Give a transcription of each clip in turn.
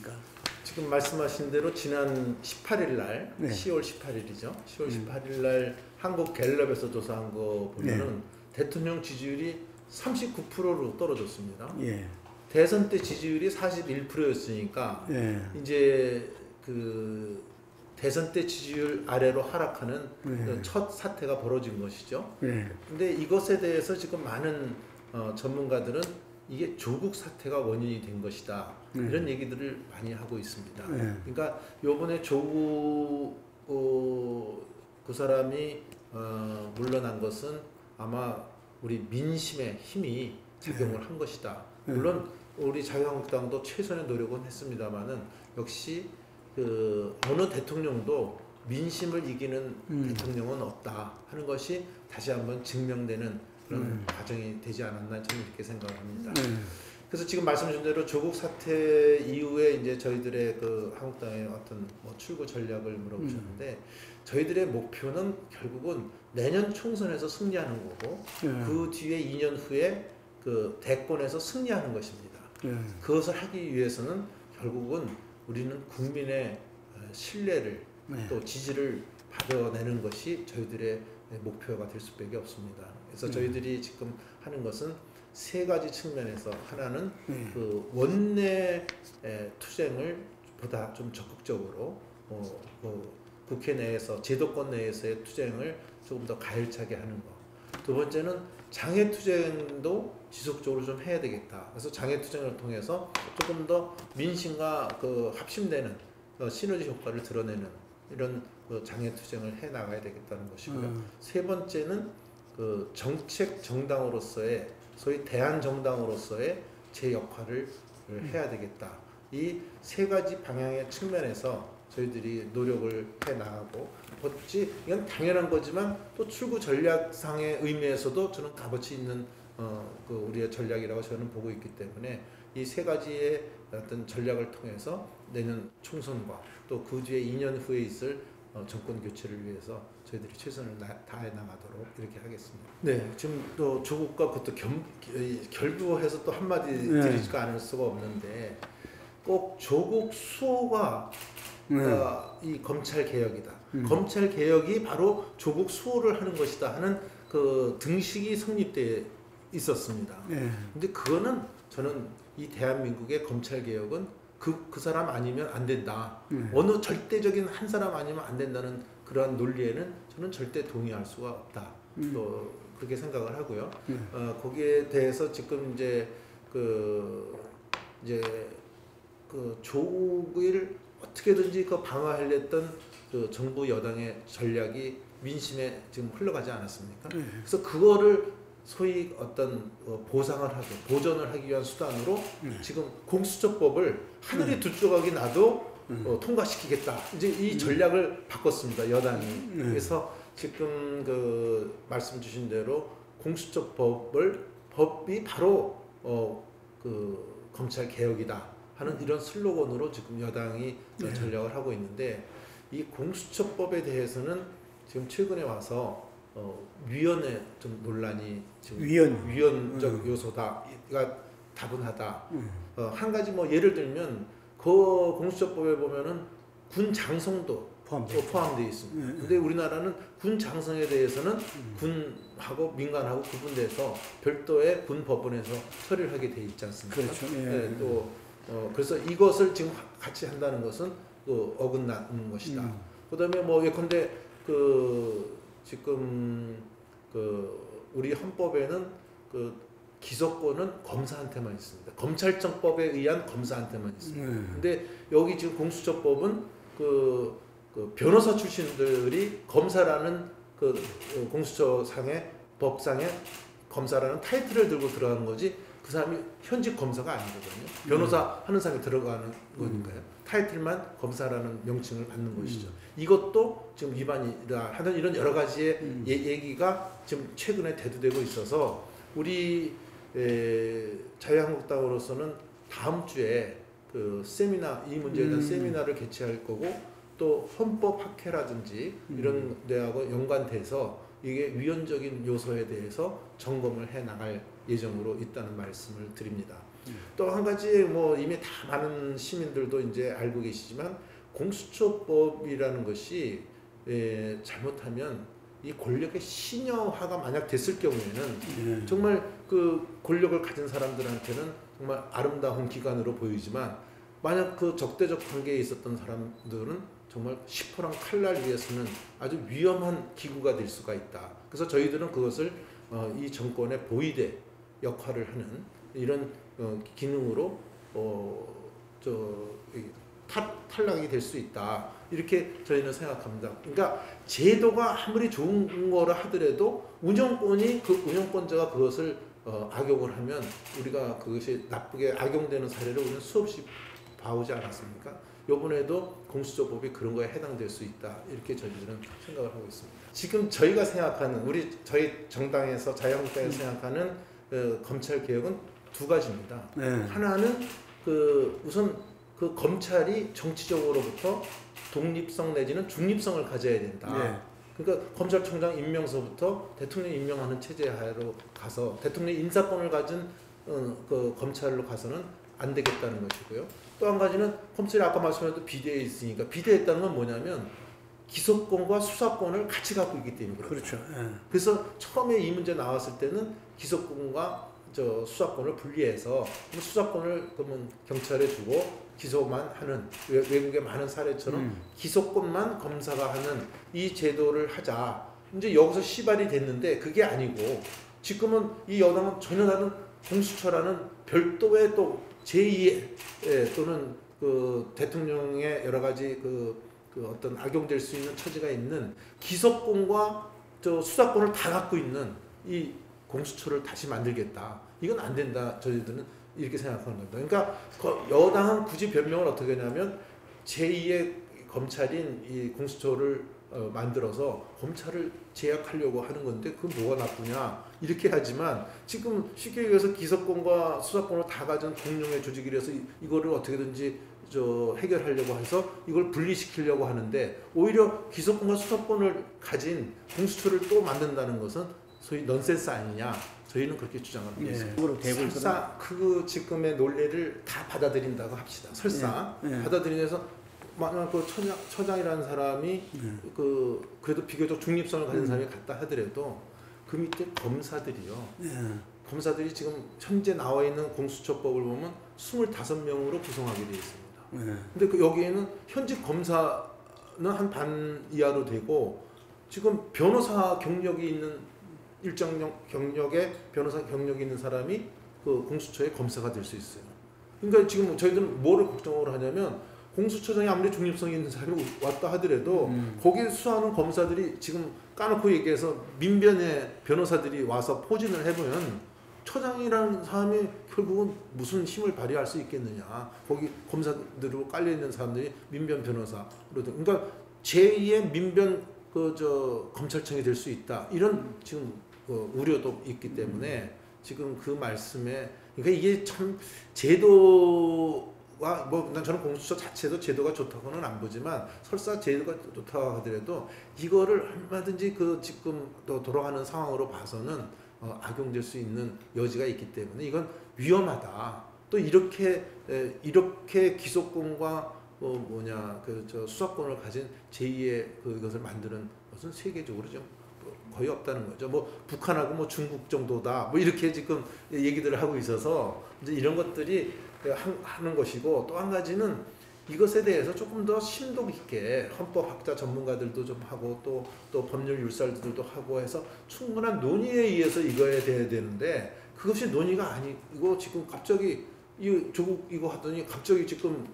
그러니까. 지금 말씀하신 대로 지난 18일 날, 네. 10월 18일이죠. 10월 18일 날 한국 갤럽에서 조사한 거 보면은 대통령 지지율이 39%로 떨어졌습니다. 예. 대선 때 지지율이 41%였으니까 이제 그 대선 때 지지율 아래로 하락하는 그 첫 사태가 벌어진 것이죠. 근데 이것에 대해서 지금 많은 전문가들은 이게 조국 사태가 원인이 된 것이다. 이런 얘기들을 많이 하고 있습니다. 그러니까 요번에 조국 그 사람이 물러난 것은 아마 우리 민심의 힘이 작용을 한 것이다. 물론 우리 자유한국당도 최선의 노력은 했습니다만은 역시 그 어느 대통령도 민심을 이기는 대통령은 없다 하는 것이 다시 한번 증명되는 그런 과정이 되지 않았나 저는 이렇게 생각을 합니다. 그래서 지금 말씀하신 대로 조국 사태 이후에 이제 저희들의 그 한국당의 어떤 뭐 출구 전략을 물어보셨는데 저희들의 목표는 결국은 내년 총선에서 승리하는 거고 그 뒤에 2년 후에 그 대권에서 승리하는 것입니다. 그것을 하기 위해서는 결국은 우리는 국민의 신뢰를 또 지지를 받아내는 것이 저희들의 목표가 될 수밖에 없습니다. 그래서 저희들이 지금 하는 것은 세 가지 측면에서 하나는 그 원내 투쟁을 보다 좀 적극적으로 국회 내에서 제도권 내에서의 투쟁을 조금 더 가열차게 하는 것. 두 번째는 장애 투쟁도 지속적으로 좀 해야 되겠다. 그래서 장애 투쟁을 통해서 조금 더 민심과 그 합심되는 시너지 효과를 드러내는 이런 그 장애 투쟁을 해 나가야 되겠다는 것이고요. 세 번째는 그 정책 정당으로서의 소위 대안 정당으로서의 제 역할을 해야 되겠다. 이 세 가지 방향의 측면에서 저희들이 노력을 해 나가고 어찌 이건 당연한 거지만 또 출구 전략상의 의미에서도 저는 값어치 있는 그 우리의 전략이라고 저는 보고 있기 때문에 이 세 가지의 어떤 전략을 통해서 내년 총선과 또 그 뒤에 2년 후에 있을 정권 교체를 위해서 저희들이 최선을 다해 나가도록 이렇게 하겠습니다. 네, 지금 또 조국과 그것도 결부해서 또 한마디 드리지가 않을 수가 없는데 꼭 조국 수호가 이 검찰 개혁이다. 검찰 개혁이 바로 조국 수호를 하는 것이다 하는 그 등식이 성립돼 있었습니다. 근데 그거는 저는 이 대한민국의 검찰 개혁은 그 사람 아니면 안 된다. 어느 절대적인 한 사람 아니면 안 된다는 그러한 논리에는 저는 절대 동의할 수가 없다. 또 그렇게 생각을 하고요. 거기에 대해서 지금 이제 그 조국을 어떻게든지 그 방어하려던 그 정부 여당의 전략이 민심에 지금 흘러가지 않았습니까? 그래서 그거를 소위 어떤 보상을 하고 보전을 하기 위한 수단으로 지금 공수처법을 하늘이 두 조각이 나도 통과시키겠다. 이제 이 전략을 바꿨습니다. 여당이. 그래서 지금 그 말씀 주신 대로 법이 바로 그 검찰 개혁이다 하는 이런 슬로건으로 지금 여당이 전략을 하고 있는데 이 공수처법에 대해서는 지금 최근에 와서 위헌의 좀 논란이 지금 위헌적 요소다가 다분하다. 한 가지 뭐 예를 들면 그 공수처법에 보면은 군 장성도 포함되어 있습니다. 근데 우리나라는 군 장성에 대해서는 군하고 민간하고 구분돼서 별도의 군 법원에서 처리를 하게 돼 있지 않습니까? 그렇죠. 네, 또 그래서 이것을 지금 같이 한다는 것은 또 어긋나는 것이다. 그다음에 뭐 예컨대 그 지금 그 우리 헌법에는 그 기소권은 검사한테만 있습니다. 검찰청법에 의한 검사한테만 있습니다. 근데 여기 지금 공수처법은 그 변호사 출신들이 검사라는 그 공수처상의 법상의 검사라는 타이틀을 들고 들어가는 거지 그 사람이 현직 검사가 아니거든요. 변호사 하는 사람이 들어가는 거니까요. 타이틀만 검사라는 명칭을 받는 것이죠. 이것도 지금 위반이다 하는 이런 여러 가지의 얘기가 지금 최근에 대두되고 있어서 우리 자유한국당으로서는 다음 주에 그 세미나 이 문제에 대한 세미나를 개최할 거고 또 헌법학회라든지 이런 데하고 연관돼서 이게 위헌적인 요소에 대해서 점검을 해 나갈 예정으로 있다는 말씀을 드립니다. 또 한 가지 뭐 이미 다 많은 시민들도 이제 알고 계시지만 공수처법이라는 것이 잘못하면 이 권력의 신여화가 만약 됐을 경우에는 정말 그 권력을 가진 사람들한테는 정말 아름다운 기관으로 보이지만 만약 그 적대적 관계에 있었던 사람들은 정말 시퍼런 칼날 위에서는 아주 위험한 기구가 될 수가 있다. 그래서 저희들은 그것을 이 정권의 보위대 역할을 하는 이런 기능으로 탈락이 될 수 있다. 이렇게 저희는 생각합니다. 그러니까 제도가 아무리 좋은 거라 하더라도 운영권이 그 운영권자가 그것을 악용을 하면 우리가 그것이 나쁘게 악용되는 사례를 우리는 수없이 봐오지 않았습니까? 이번에도 공수처법이 그런 거에 해당될 수 있다. 이렇게 저희들은 생각을 하고 있습니다. 지금 저희가 생각하는 저희 정당에서 자유한국당에서 생각하는 검찰 개혁은 두 가지입니다. 하나는 우선 그 검찰이 정치적으로부터 독립성 내지는 중립성을 가져야 된다. 그러니까 검찰총장 임명서부터 대통령 임명하는 체제 하에로 가서 대통령 인사권을 가진 그 검찰로 가서는 안 되겠다는 것이고요. 또 한 가지는 검찰이 아까 말씀하신 비대에 있으니까 비대했다는 건 뭐냐면 기소권과 수사권을 같이 갖고 있기 때문에 그렇죠. 그래서 처음에 이 문제 나왔을 때는 기소권과 수사권을 분리해서 수사권을 그러면 경찰에 주고 기소만 하는 외국의 많은 사례처럼 기소권만 검사가 하는 이 제도를 하자. 이제 여기서 시발이 됐는데 그게 아니고 지금은 이 여당은 전혀 다른 공수처라는 별도의 또 제2의 또는 그 대통령의 여러 가지 그 어떤 악용될 수 있는 처지가 있는 기소권과 수사권을 다 갖고 있는 이 공수처를 다시 만들겠다. 이건 안 된다. 저희들은 이렇게 생각하는 겁니다. 그러니까 여당은 굳이 변명을 어떻게 하냐면 제2의 검찰인 이 공수처를 만들어서 검찰을 제약하려고 하는 건데 그건 뭐가 나쁘냐 이렇게 하지만 지금 쉽게 얘기해서 기소권과 수사권을 다 가진 공룡의 조직이라서 이거를 어떻게든지 해결하려고 해서 이걸 분리시키려고 하는데 오히려 기소권과 수사권을 가진 공수처를 또 만든다는 것은 소위 넌센스 아니냐 저희는 그렇게 주장을 하고 있습니다. 설사 그 지금의 논리를 다 받아들인다고 합시다. 설사 받아들이면서 만약 그 처장이라는 사람이 그래도 비교적 중립성을 가진 사람이 갔다 하더라도 그 밑에 검사들이요. 검사들이 지금 현재 나와 있는 공수처법을 보면 25명으로 구성하게 되어 있습니다. 근데 여기에는 현직 검사는 한 반 이하로 되고 지금 변호사 경력이 있는 일정 경력의 변호사 경력이 있는 사람이 그 공수처의 검사가 될 수 있어요. 그러니까 지금 저희들은 뭐를 걱정을 하냐면 공수처장이 아무리 중립성이 있는 사람이 왔다 하더라도 거기에 수사하는 검사들이 지금 까놓고 얘기해서 민변의 변호사들이 와서 포진을 해보면 처장이라는 사람이 결국은 무슨 힘을 발휘할 수 있겠느냐. 거기 검사들로 깔려있는 사람들이 민변 변호사. 그러니까 제2의 민변 검찰청이 될 수 있다. 이런 지금 우려도 있기 때문에 지금 그 말씀에 그러니까 이게 참 제도가 난 저는 공수처 자체도 제도가 좋다고는 안 보지만 설사 제도가 좋다고 하더라도 이거를 얼마든지 지금 또 돌아가는 상황으로 봐서는 악용될 수 있는 여지가 있기 때문에 이건 위험하다. 또 이렇게 기소권과 수사권을 가진 제2의 그것을 만드는 것은 세계적으로 좀 거의 없다는 거죠. 북한하고 중국 정도다. 이렇게 지금 얘기들을 하고 있어서 이제 이런 것들이 하는 것이고 또 한 가지는 이것에 대해서 조금 더 심도 있게 헌법학자 전문가들도 좀 하고 또 법률 율사들도 하고 해서 충분한 논의에 의해서 이거에 돼야 되는데 그것이 논의가 아니고 지금 갑자기 조국 이거 하더니 갑자기 지금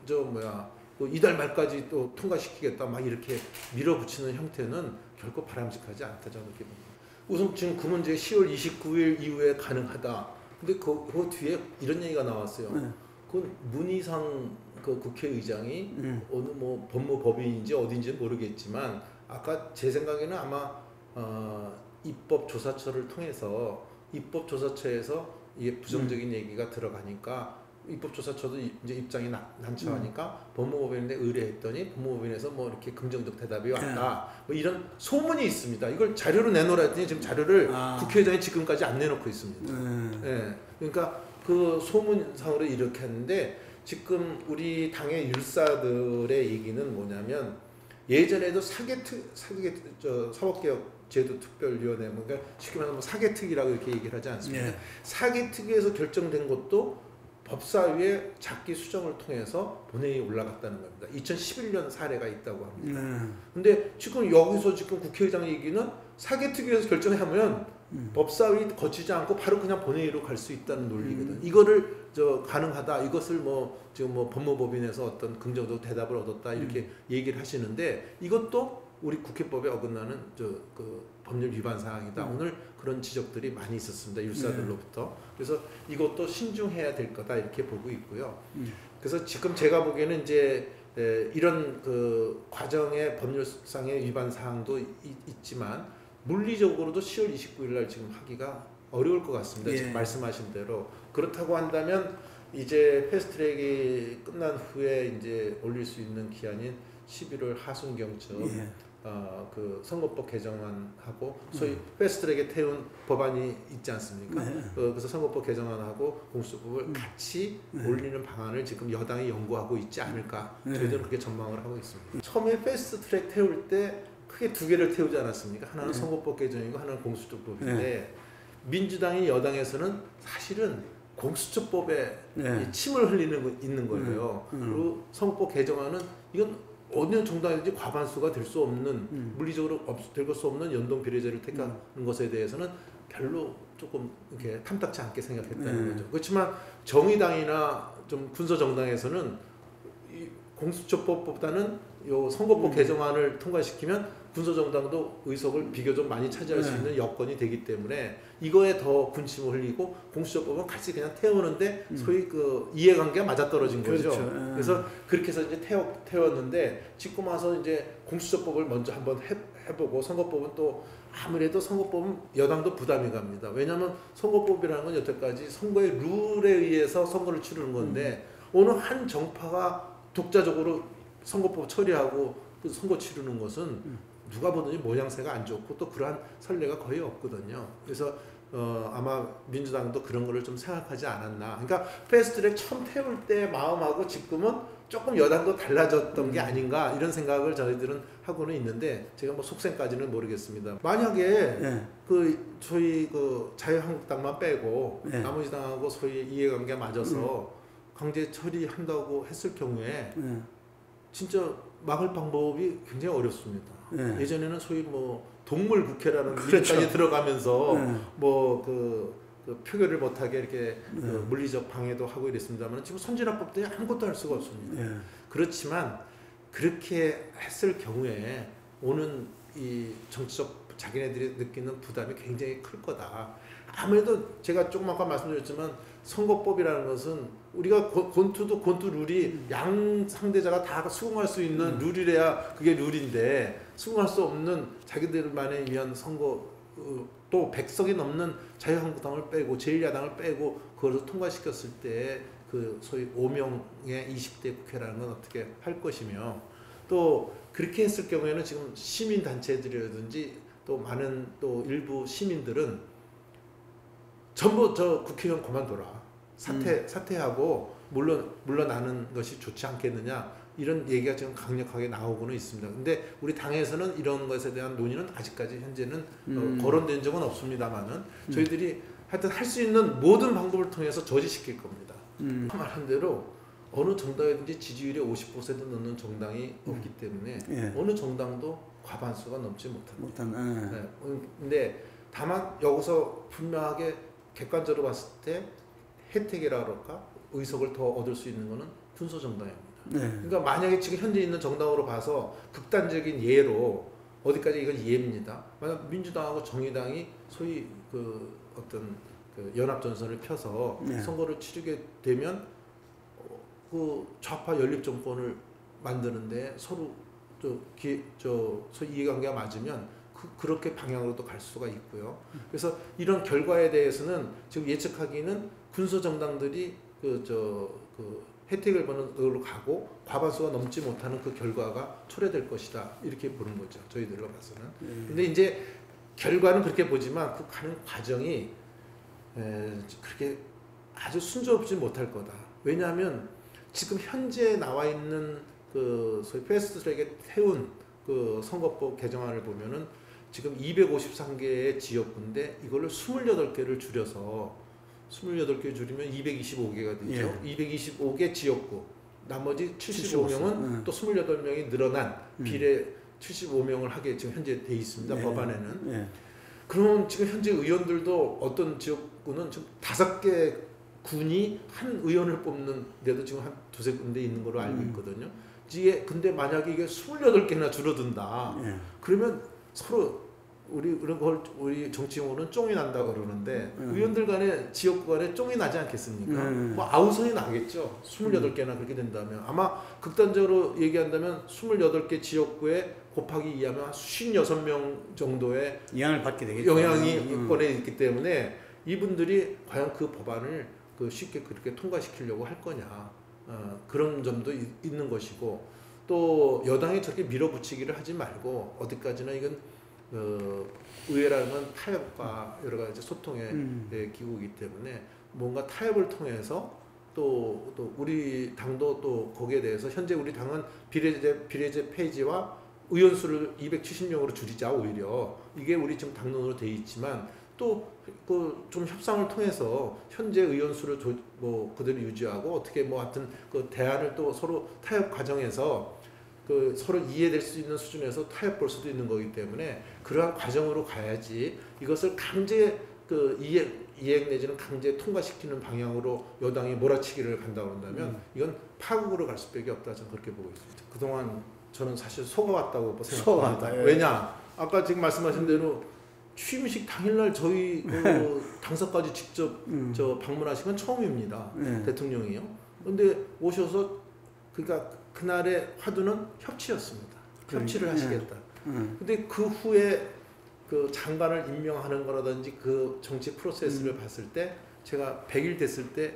이달 말까지 또 통과시키겠다 막 이렇게 밀어붙이는 형태는 결코 바람직하지 않다 저는 이렇게 봅니다. 우선 지금 그 문제 10월 29일 이후에 가능하다. 근데 그 뒤에 이런 얘기가 나왔어요. 그건 문희상 국회의장이 어느 법무법인인지 어딘지 모르겠지만 아까 제 생각에는 아마 입법조사처를 통해서 입법조사처에서 이게 부정적인 얘기가 들어가니까 입법조사처도 이제 입장이 난처하니까 법무법인에 의뢰했더니 법무법인에서 이렇게 긍정적 대답이 왔다. 이런 소문이 있습니다. 이걸 자료로 내놓으라 했더니 지금 자료를 국회의장이 지금까지 안 내놓고 있습니다. 그러니까 그 소문상으로 이렇게 했는데 지금 우리 당의 율사들의 얘기는 뭐냐면 예전에도 사법개혁제도특별위원회 그러니까 쉽게 말하면 사개특위라고 이렇게 얘기를 하지 않습니까? 네. 사개특위에서 결정된 것도 법사위의 작기 수정을 통해서 본회의에 올라갔다는 겁니다. 2011년 사례가 있다고 합니다. 근데 지금 여기서 지금 국회의장 얘기는 사개특위에서 결정하면 법사위 거치지 않고 바로 그냥 본회의로 갈 수 있다는 논리거든. 이거를 가능하다. 이것을 뭐 지금 뭐 법무법인에서 어떤 긍정적 대답을 얻었다 이렇게 얘기를 하시는데 이것도 우리 국회법에 어긋나는 그 법률 위반 사항이다. 오늘 그런 지적들이 많이 있었습니다. 율사들로부터. 그래서 이것도 신중해야 될 거다 이렇게 보고 있고요. 그래서 지금 제가 보기에는 이제 이런 그 과정의 법률상의 위반 사항도 있지만 물리적으로도 10월 29일 날 지금 하기가 어려울 것 같습니다. 지금 말씀하신 대로. 그렇다고 한다면 이제 패스트트랙이 끝난 후에 이제 올릴 수 있는 기한인 11월 하순경쯤 그 선거법 개정안하고 소위 패스트트랙에 태운 법안이 있지 않습니까? 그래서 선거법 개정안하고 공수처법을 같이 올리는 방안을 지금 여당이 연구하고 있지 않을까 저희들은 그렇게 전망을 하고 있습니다. 처음에 패스트트랙 태울 때 크게 두 개를 태우지 않았습니까? 하나는 선거법 개정이고 하나는 공수처법인데 민주당이 여당에서는 사실은 공수처법에 침을 있는 거예요. 그리고 선거법 개정안은 이건 어느 정당이든지 과반수가 될 수 없는 물리적으로 될 수 없는 연동 비례제를 택하는 것에 대해서는 별로 조금 이렇게 탐탁치 않게 생각했다는 거죠. 그렇지만 정의당이나 좀 군소 정당에서는 이 공수처법보다는 요 선거법 개정안을 통과시키면 군소정당도 의석을 비교적 많이 차지할 수 있는 여건이 되기 때문에 이거에 더 군침을 흘리고 공수처법은 같이 그냥 태우는데 소위 그 이해관계가 맞아떨어진 거죠. 그렇죠. 그래서 그렇게 해서 이제 태웠는데 지금 와서 이제 공수처법을 먼저 한번 해보고 선거법은 또 아무래도 선거법은 여당도 부담이 갑니다. 왜냐하면 선거법이라는 건 여태까지 선거의 룰에 의해서 선거를 치르는 건데 어느 한 정파가 독자적으로 선거법 처리하고 선거 치르는 것은 누가 보든지 모양새가 안 좋고 또 그러한 선례가 거의 없거든요. 그래서 아마 민주당도 그런 거를 좀 생각하지 않았나. 그러니까 패스트트랙 처음 태울 때 마음하고 지금은 조금 여당도 달라졌던 게 아닌가 이런 생각을 저희들은 하고는 있는데 제가 뭐 속셈까지는 모르겠습니다. 만약에 그 저희 그 자유한국당만 빼고 나머지 당하고 소위 이해관계가 맞아서 강제 처리한다고 했을 경우에 진짜 막을 방법이 굉장히 어렵습니다. 예전에는 소위 뭐 동물 국회라는 이름까지 들어가면서 뭐 그 표결을 못하게 이렇게 그 물리적 방해도 하고 이랬습니다만 지금 선진화법도 아무것도 할 수가 없습니다. 그렇지만 그렇게 했을 경우에 오는 이 정치적 자기네들이 느끼는 부담이 굉장히 클 거다. 아무래도 제가 조금 아까 말씀드렸지만 선거법이라는 것은 우리가 권투도 권투 룰이 양 상대자가 다 수긍할 수 있는 룰이래야 그게 룰인데 수긍할 수 없는 자기들만에 위한 선거 또 100석이 넘는 자유한국당을 빼고 제1야당을 빼고 그걸 통과시켰을 때 그 소위 5명의 20대 국회라는 건 어떻게 할 것이며 또 그렇게 했을 경우에는 지금 시민단체들이라든지 또 많은 또 일부 시민들은 전부 저 국회의원 그만둬라. 사퇴하고 물러나는 것이 좋지 않겠느냐 이런 얘기가 지금 강력하게 나오고는 있습니다. 근데 우리 당에서는 이런 것에 대한 논의는 아직까지 현재는 거론된 적은 없습니다만은 저희들이 하여튼 할 수 있는 모든 방법을 통해서 저지시킬 겁니다. 말한 대로 어느 정당이든지 지지율이 50% 넘는 정당이 없기 때문에 어느 정당도 과반수가 넘지 못합니다. 근데 다만 여기서 분명하게 객관적으로 봤을 때 혜택이라 그럴까 의석을 더 얻을 수 있는 것은 군소정당입니다. 그러니까 만약에 지금 현재 있는 정당으로 봐서 극단적인 예로 어디까지 이건 예입니다. 만약 민주당하고 정의당이 소위 그 어떤 그 연합전선을 펴서 선거를 치르게 되면 그 좌파 연립 정권을 만드는데 서로 소위 이해관계가 맞으면 그렇게 방향으로도 갈 수가 있고요. 그래서 이런 결과에 대해서는 지금 예측하기는 군소 정당들이 그 혜택을 보는 걸로 가고 과반수가 넘지 못하는 그 결과가 초래될 것이다 이렇게 보는 거죠. 저희들로 봐서는. 근데 이제 결과는 그렇게 보지만 그 가는 과정이 그렇게 아주 순조롭지 못할 거다. 왜냐하면 지금 현재 나와 있는 그 소위 패스트트랙에 태운 그 선거법 개정안을 보면은 지금 253개의 지역구인데 이걸로 28개를 줄여서 28개 줄이면 225개가 되죠. 예. 225개 지역구. 나머지 75명은 또 28명이 늘어난 비례 75명을 하게 지금 현재 돼 있습니다. 예. 법안에는. 예. 그러면 지금 현재 의원들도 어떤 지역구는 지금 5개 군이 한 의원을 뽑는 데도 지금 한 두세 군데 있는 걸로 알고 있거든요. 이게 근데 만약에 이게 28개나 줄어든다. 예. 그러면 서로 우리 정치용어는 쫑이 난다 그러는데 의원들 간에 지역구 간에 쫑이 나지 않겠습니까? 뭐 아우성이 나겠죠. 28개나 그렇게 된다면 아마 극단적으로 얘기한다면 28개 지역구에 곱하기 2하면 56명 정도의 영향을 받게 되겠죠. 영향이 권에 있기 때문에 이분들이 과연 그 법안을 쉽게 그렇게 통과시키려고 할 거냐, 그런 점도 있는 것이고, 또 여당이 저렇게 밀어붙이기를 하지 말고 어디까지나 이건 의회라는 건 타협과 여러 가지 소통의 기구이기 때문에 뭔가 타협을 통해서 또 우리 당도 또 거기에 대해서 현재 우리 당은 비례제 폐지와 의원 수를 270명으로 줄이자, 오히려 이게 우리 지금 당론으로 돼 있지만 또 좀 협상을 통해서 현재 의원 수를 뭐 그대로 유지하고 어떻게 뭐 하여튼 그 대안을 또 서로 타협 과정에서 서로 이해될 수 있는 수준에서 타협 볼 수도 있는 거기 때문에 그러한 과정으로 가야지, 이것을 강제 이행 내지는 강제 통과시키는 방향으로 여당이 몰아치기를 간다고 한다면 이건 파국으로 갈 수밖에 없다, 저는 그렇게 보고 있습니다. 그동안 저는 사실 속아왔다고 생각합니다. 예. 왜냐, 아까 지금 말씀하신 대로 취임식 당일날 저희 당사까지 직접 방문하신 건 처음입니다. 대통령이요. 그런데 오셔서 그러니까 그날의 화두는 협치였습니다. 협치를 하시겠다. 근데 그 후에 그 장관을 임명하는 거라든지 그 정치 프로세스를 봤을 때, 제가 100일 됐을 때,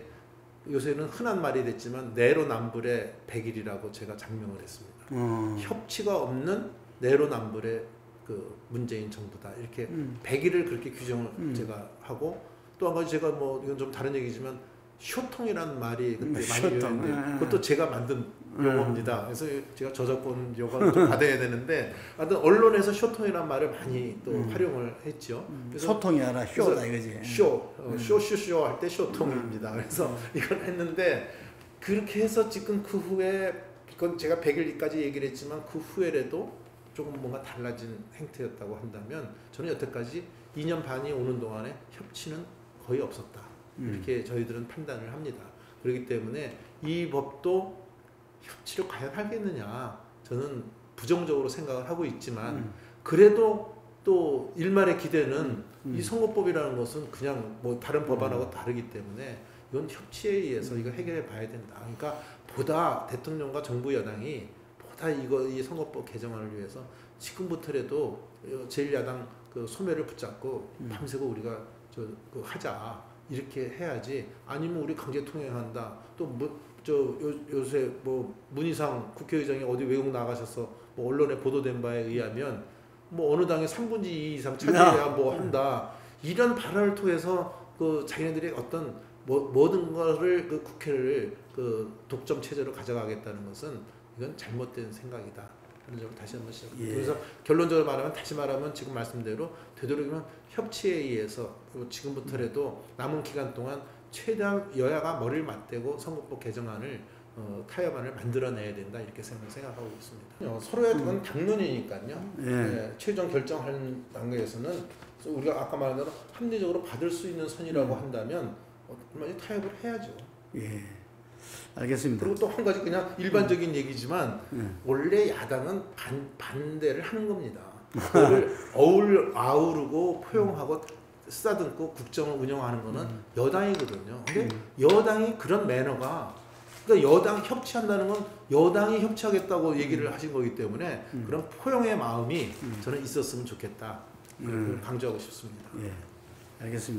요새는 흔한 말이 됐지만 내로남불의 100일이라고 제가 장명을 했습니다. 협치가 없는 내로남불의 그 문재인 정부다, 이렇게 100일을 그렇게 규정을 제가 하고, 또 한 가지 제가 뭐 이건 좀 다른 얘기지만 쇼통이라는 말이 그때 많이 유행했는데 그것도 제가 만든 용어입니다. 그래서 제가 저작권 요구를 좀 받아야 되는데, 하여튼 언론에서 쇼통이라는 말을 많이 또 활용을 했죠. 소통이 아니라 쇼다 이거지. 쇼 할 때 쇼통입니다. 그래서 이걸 했는데, 그렇게 해서 지금 그 후에, 그건 제가 100일까지 얘기를 했지만 그 후에라도 조금 뭔가 달라진 행태였다고 한다면, 저는 여태까지 2년 반이 오는 동안에 협치는 거의 없었다, 이렇게 저희들은 판단을 합니다. 그렇기 때문에 이 법도 협치를 과연 하겠느냐, 저는 부정적으로 생각을 하고 있지만, 그래도 또 일말의 기대는 이 선거법이라는 것은 그냥 뭐 다른 법안하고 다르기 때문에 이건 협치에 의해서 이거 해결해 봐야 된다. 그러니까 보다 대통령과 정부 여당이 보다 이 선거법 개정안을 위해서 지금부터라도 제1야당 그 소매를 붙잡고 밤새고 우리가 하자, 이렇게 해야지. 아니면 우리 강제 통행한다, 또 요새 뭐 문희상 국회의장이 어디 외국 나가셔서 뭐 언론에 보도된 바에 의하면 뭐 어느 당에 3분의 2 이상 차지해야 뭐 한다, 이런 발언을 통해서 자기네들이 어떤 모든 것을 국회를 독점 체제로 가져가겠다는 것은 이건 잘못된 생각이다 하는 점을 다시 한번 시작합니다. 그래서 결론적으로 말하면, 다시 말하면 지금 말씀대로 되도록이면 협치에 의해서 지금부터라도 남은 기간 동안 최대한 여야가 머리를 맞대고 선거법 개정안을 타협안을 만들어내야 된다, 이렇게 생각하고 있습니다. 서로의 그건 당론이니까요. 최종 결정하는 단계에서는 우리가 아까 말한 대로 합리적으로 받을 수 있는 선이라고 한다면 얼마나 타협을 해야죠. 알겠습니다. 그리고 또 한 가지 그냥 일반적인 얘기지만, 원래 야당은 반대를 하는 겁니다. 그거를 아우르고 포용하고 쓰다듬고 국정을 운영하는 거는 여당이거든요. 근데 여당이 그런 매너가, 그러니까 여당 협치한다는 건 여당이 협치하겠다고 얘기를 하신 거기 때문에 그런 포용의 마음이 저는 있었으면 좋겠다, 그걸 강조하고 싶습니다. 알겠습니다.